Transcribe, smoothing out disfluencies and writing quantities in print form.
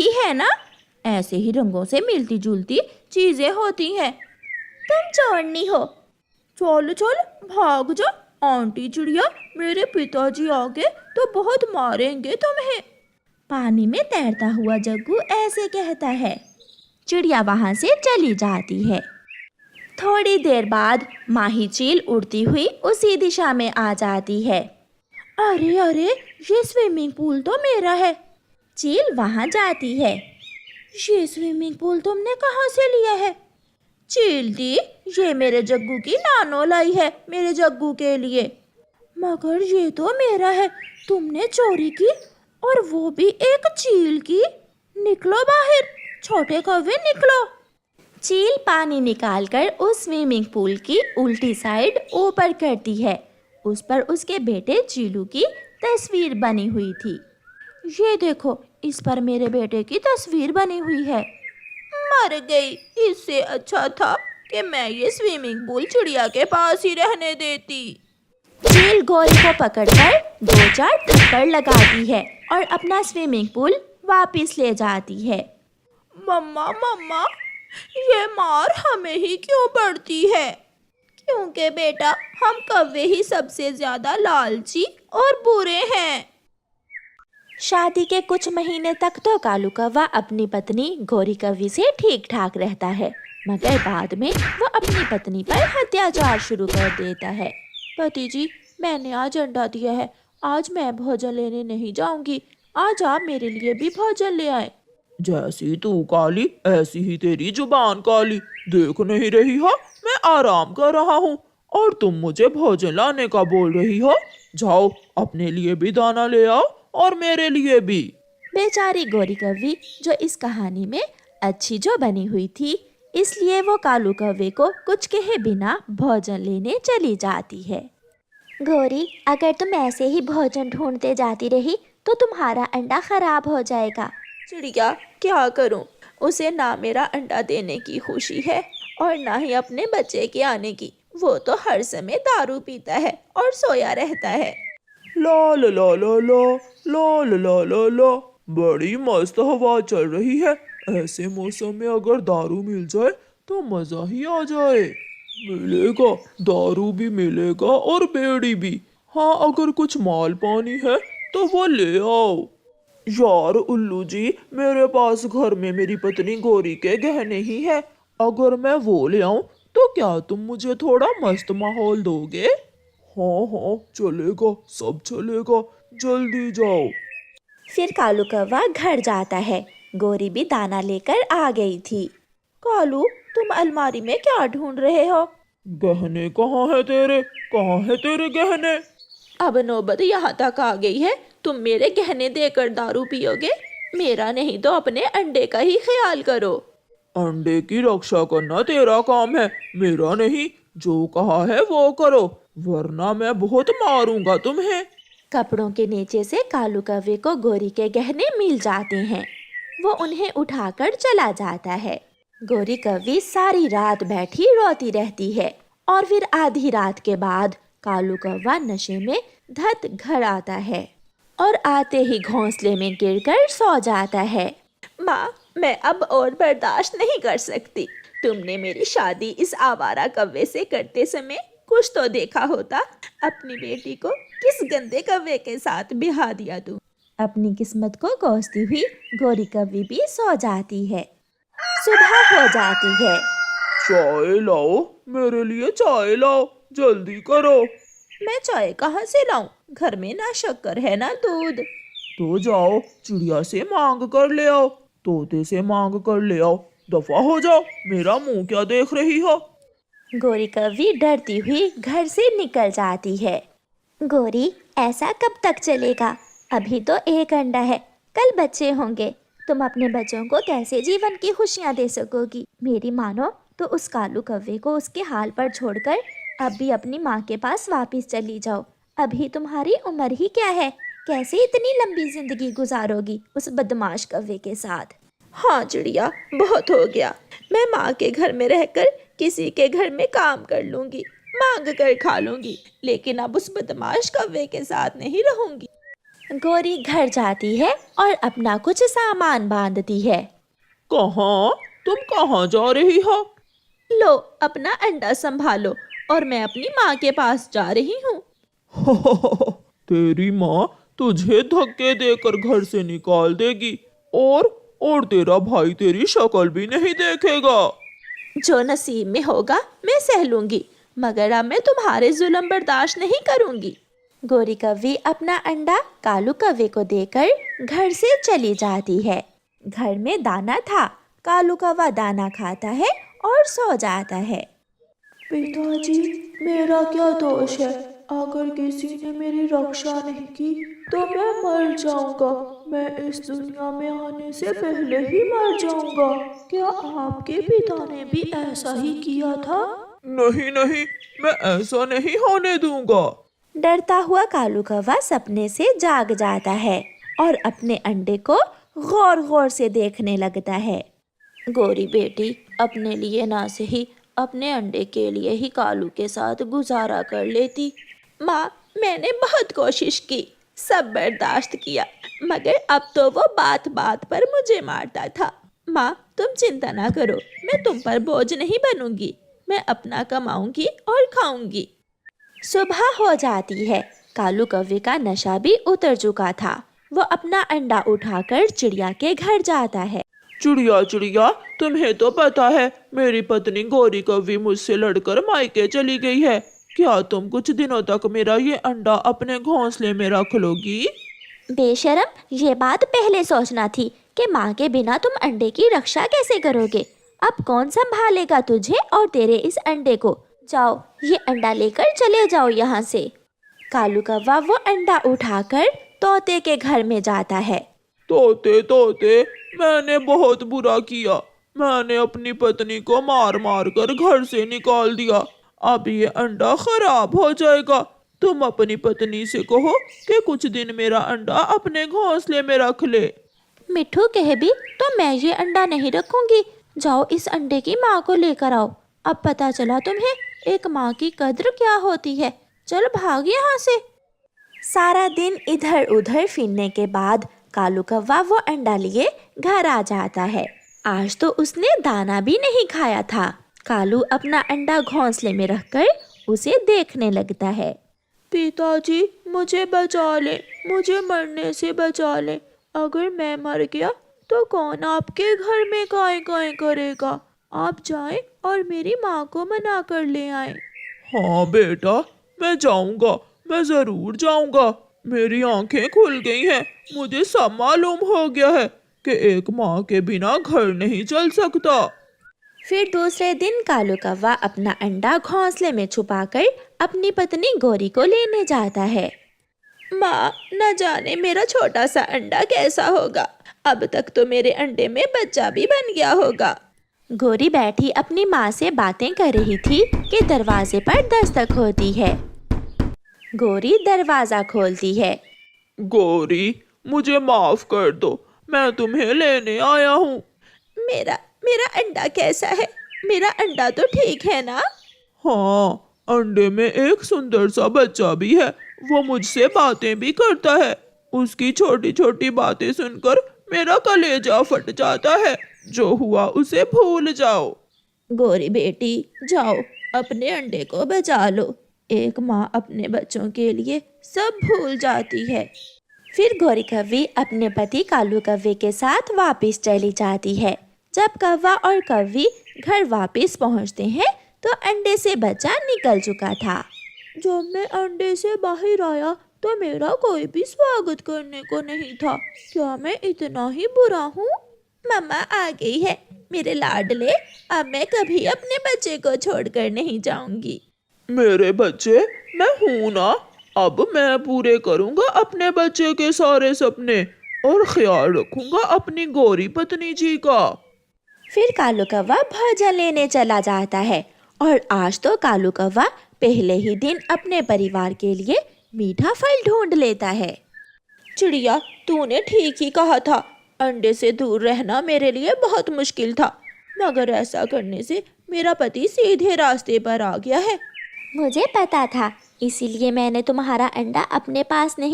ही है ना, ऐसे ही रंगों से मिलती जुलती चीजें होती हैं। तुम चोरनी हो। चल चल भाग जा, आंटी चिड़िया मेरे पिताजी आगे तो बहुत मारेंगे तुम्हें। पानी में तैरता हुआ जग्गू ऐसे कहता है। चिड़िया वहां से चली जाती है। थोड़ी देर बाद माही चील उड़ती हुई उसी दिशा में आ जाती है। अरे अरे, ये स्विमिंग पूल तो मेरा है। चील वहां जाती है। ये स्विमिंग पूल तुमने कहाँ से लिया है? चील दी, ये मेरे जग्गू की नानो लाई है मेरे जग्गू के लिए। मगर ये तो मेरा है, तुमने चोरी की, और वो भी एक चील की। निकलो बाहर, छोटे कौवे निकलो। चील पानी निकालकर उस स्विमिंग पूल की उल्टी साइड ऊपर करती है। उस पर उसके बेटे चीलू की तस्वीर बनी हुई थी। ये देखो, इस पर मेरे बेटे की तस्वीर बनी हुई है। मर गई, इससे अच्छा था कि मैं ये स्विमिंग पूल चिड़िया के पास ही रहने देती। चील गोरी को पकड़कर 2-4 थप्पड़ लगाती है और अपना स्विमिंग पूल वापस ले जाती है। मम्मा मम्मा, ये मार हमें ही क्यों पड़ती है? क्योंकि बेटा, हम कौवे ही सबसे ज्यादा लालची और बुरे हैं। शादी के कुछ महीने तक तो कालू कौवा अपनी पत्नी गोरी कौवी से ठीक ठाक रहता है, मगर बाद में वो अपनी पत्नी पर अत्याचार शुरू कर देता है। पति जी, मैंने आज अंडा दिया है, आज मैं भोजन लेने नहीं जाऊंगी, आज आप मेरे लिए भी भोजन ले आए। जैसी तू काली ऐसी ही तेरी जुबान काली। देख नहीं रही हो मैं आराम कर रहा हूँ और तुम मुझे भोजन लाने का बोल रही हो। जाओ अपने लिए भी दाना ले आओ और मेरे लिए भी। बेचारी गोरी कौवी जो इस कहानी में अच्छी जो बनी हुई थी, इसलिए वो कालू कौवे को कुछ कहे बिना भोजन लेने चली जाती है। गोरी, अगर तुम ऐसे ही भोजन ढूंढते जाती रही तो तुम्हारा अंडा खराब हो जाएगा। चिड़िया, क्या करूं? उसे ना मेरा अंडा देने की खुशी है और ना ही अपने बच्चे के आने की। वो तो हर समय दारू पीता है और सोया रहता है। ला ला ला ला ला ला ला ला ला ला, बड़ी मस्त हवा चल रही है। ऐसे मौसम में अगर दारू मिल जाए तो मजा ही आ जाए। मिलेगा, दारू भी मिलेगा और बेड़ी भी। हाँ, अगर कुछ माल पानी है तो वो ले आओ। यार उल्लू जी, मेरे पास घर में मेरी पत्नी गोरी के गहने ही है। अगर मैं वो ले आऊं तो क्या तुम मुझे थोड़ा मस्त माहौल दोगे? हाँ हाँ चलेगा, सब चलेगा, जल्दी जाओ। फिर कालू कौवा घर जाता है। गोरी भी दाना लेकर आ गई थी। कालू, तुम अलमारी में क्या ढूंढ रहे हो? गहने कहाँ है तेरे? कहाँ है तेरे गहने? अब नौबत यहाँ तक आ गई है, तुम मेरे गहने देकर दारू पियोगे? मेरा नहीं तो अपने अंडे का ही ख्याल करो। अंडे की रक्षा करना तेरा काम है, मेरा नहीं। जो कहा है वो करो, वरना मैं बहुत मारूंगा तुम्हें। कपड़ों के नीचे से कालू कौवे को गोरी के गहने मिल जाते हैं। वो उन्हें उठाकर चला जाता है। गोरी कौवी सारी रात बैठी रोती रहती है और फिर आधी रात के बाद कालू कौवा नशे में धत घर आता है और आते ही घोंसले में गिरकर सो जाता है। माँ, मैं अब और बर्दाश्त नहीं कर सकती। तुमने मेरी शादी इस आवारा कौवे से करते समय कुछ तो देखा होता। अपनी बेटी को किस गंदे कौवे के साथ बिहा दिया तू। अपनी किस्मत को कोसती हुई गोरी कौवी भी सो जाती है। सुबह हो जाती है। चाय लाओ, मेरे लिए चाय लाओ, जल्दी करो। मैं चाय कहाँ से लाऊं? घर में ना शक्कर है ना दूध। तो जाओ चिड़िया से मांग कर ले आओ, तोते से मांग कर ले आओ। दफा हो जाओ, मेरा मुंह क्या देख रही हो? गोरी कौवी डरती हुई घर से निकल जाती है। गोरी, ऐसा कब तक चलेगा? अभी तो एक अंडा है, कल बच्चे होंगे। तुम अपने बच्चों को कैसे जीवन की खुशियाँ दे सकोगी? मेरी मानो तो उस कालू कौवे को उसके हाल पर छोड़कर अब भी अपनी माँ के पास वापस चली जाओ। अभी तुम्हारी उम्र ही क्या है? कैसे इतनी लंबी जिंदगी गुजारोगी उस बदमाश कौवे के साथ? हाँ चिड़िया, बहुत हो गया। मैं माँ के घर में रहकर किसी के घर में काम कर लूंगी, मांग कर खा लूंगी, लेकिन अब उस बदमाश कौवे के साथ नहीं रहूंगी। गौरी घर जाती है और अपना कुछ सामान बांधती है। कहाँ? तुम कहाँ जा रही हो? लो अपना अंडा संभालो और मैं अपनी माँ के पास जा रही हूँ। तेरी माँ तुझे धक्के देकर घर से निकाल देगी और तेरा भाई तेरी शक्ल भी नहीं देखेगा। जो नसीब में होगा मैं सह लूंगी, मगर अब मैं तुम्हारे जुल्म बर्दाश्त नहीं करूंगी। गौरी कव्वी अपना अंडा कालू कव्वे को देकर घर से चली जाती है। घर में दाना था। कालू कौवा दाना खाता है और सो जाता है। पिताजी, मेरा क्या दोष है? अगर किसी ने मेरी रक्षा नहीं की तो मैं मर जाऊंगा। मैं इस दुनिया में आने से पहले ही मर जाऊंगा। क्या आपके पिता ने भी ऐसा ही किया था? नहीं नहीं, मैं ऐसा नहीं होने दूंगा। डरता हुआ कालू कौवा सपने से जाग जाता है और अपने अंडे को गौर गौर से देखने लगता है। गौरी बेटी अपने लिए ना सही अपने अंडे के लिए ही कालू के साथ गुजारा कर लेती। माँ, मैंने बहुत कोशिश की, सब बर्दाश्त किया, मगर अब तो वो बात बात पर मुझे मारता था। माँ, तुम चिंता ना करो, मैं तुम पर बोझ नहीं बनूंगी। मैं अपना कमाऊंगी और खाऊंगी। सुबह हो जाती है। कालू कौवे का नशा भी उतर चुका था। वो अपना अंडा उठाकर चिड़िया के घर जाता है। चिड़िया चिड़िया, तुम्हें तो पता है मेरी पत्नी गौरी कव्वी मुझसे लड़कर मायके चली गई है। क्या तुम कुछ दिनों तक मेरा ये अंडा अपने घोंसले में रख लोगी? बेशरम, ये बात पहले सोचना थी कि माँ के बिना तुम अंडे की रक्षा कैसे करोगे। अब कौन संभालेगा तुझे और तेरे इस अंडे को? जाओ, ये अंडा लेकर चले जाओ यहाँ से। कालू कौवा वो अंडा उठाकर तोते के घर में जाता है। तोते तोते, मैंने बहुत बुरा किया। मैंने अपनी पत्नी को मार मार कर घर से निकाल दिया। अब ये अंडा खराब हो जाएगा। तुम अपनी पत्नी से कहो कि कुछ दिन मेरा अंडा अपने घोंसले में रख ले। मिठू कहे भी तो मैं ये अंडा नहीं रखूंगी। जाओ इस अंडे की माँ को लेकर आओ। अब पता चला तुम्हें एक माँ की कद्र क्या होती है। चल भाग यहाँ से। सारा दिन इधर उधर फिरने के बाद कालू कौवा वो अंडा लिए घर आ जाता है। आज तो उसने दाना भी नहीं खाया था। कालू अपना अंडा घोंसले में रखकर उसे देखने लगता है। पिताजी, मुझे बचा ले, मुझे मरने से बचा ले। अगर मैं मर गया तो कौन आपके घर में गाय गाय करेगा? आप जाएं और मेरी माँ को मना कर ले आए। हाँ बेटा, मैं जाऊंगा, मैं जरूर जाऊंगा। मेरी आंखें खुल गई हैं। मुझे सब मालूम हो गया है कि एक माँ के बिना घर नहीं चल सकता। फिर दूसरे दिन कालू कौवा अपना अंडा घोंसले में छुपाकर अपनी पत्नी गौरी को लेने जाता है। माँ, न जाने मेरा छोटा सा अंडा कैसा होगा। अब तक तो मेरे अंडे में बच्चा भी बन गया होगा। गौरी बैठी अपनी माँ से बातें कर रही थी कि दरवाजे पर दस्तक होती है। गौरी दरवाजा खोलती है। गौरी, मुझे माफ कर दो, मैं तुम्हें लेने आया हूँ। मेरा मेरा अंडा कैसा है? मेरा अंडा तो ठीक है ना? हाँ, अंडे में एक सुंदर सा बच्चा भी है। वो मुझसे बातें भी करता है। उसकी छोटी छोटी बातें सुनकर मेरा कलेजा फट जाता है। जो हुआ उसे भूल जाओ। गौरी बेटी, जाओ अपने अंडे को बचा लो। एक माँ अपने बच्चों के लिए सब भूल जाती है। फिर गौरी कव्वी अपने पति कालू कव्वे के साथ वापस चली जाती है। जब कौवा और कव्वी घर वापस पहुंचते हैं तो अंडे से बच्चा निकल चुका था। जब मैं अंडे से बाहर आया तो मेरा कोई भी स्वागत करने को नहीं था। क्या मैं इतना ही बुरा हूँ? मम्मा आ गई है, मेरे लाडले। अब मैं कभी अपने बच्चे को छोड़कर नहीं जाऊंगी। मेरे बच्चे, मैं हूं ना। अब मैं पूरे करूंगा अपने बच्चे के सारे सपने और ख्याल रखूंगा अपनी गौरी पत्नी जी का। फिर कालू कौवा भोजन लेने चला जाता है और आज तो कालू कौवा पहले ही दिन अपने परिवार के लिए मीठा फल ढूंढ लेता है। चिड़िया, तूने ठीक ही कहा था। अंडे से दूर रहना मेरे लिए बहुत मुश्किल था, मगर ऐसा करने से मेरा पति सीधे रास्ते पर आ गया है। मुझे पता था, इसीलिए मैंने तुम्हारा अंडा अपने पास नहीं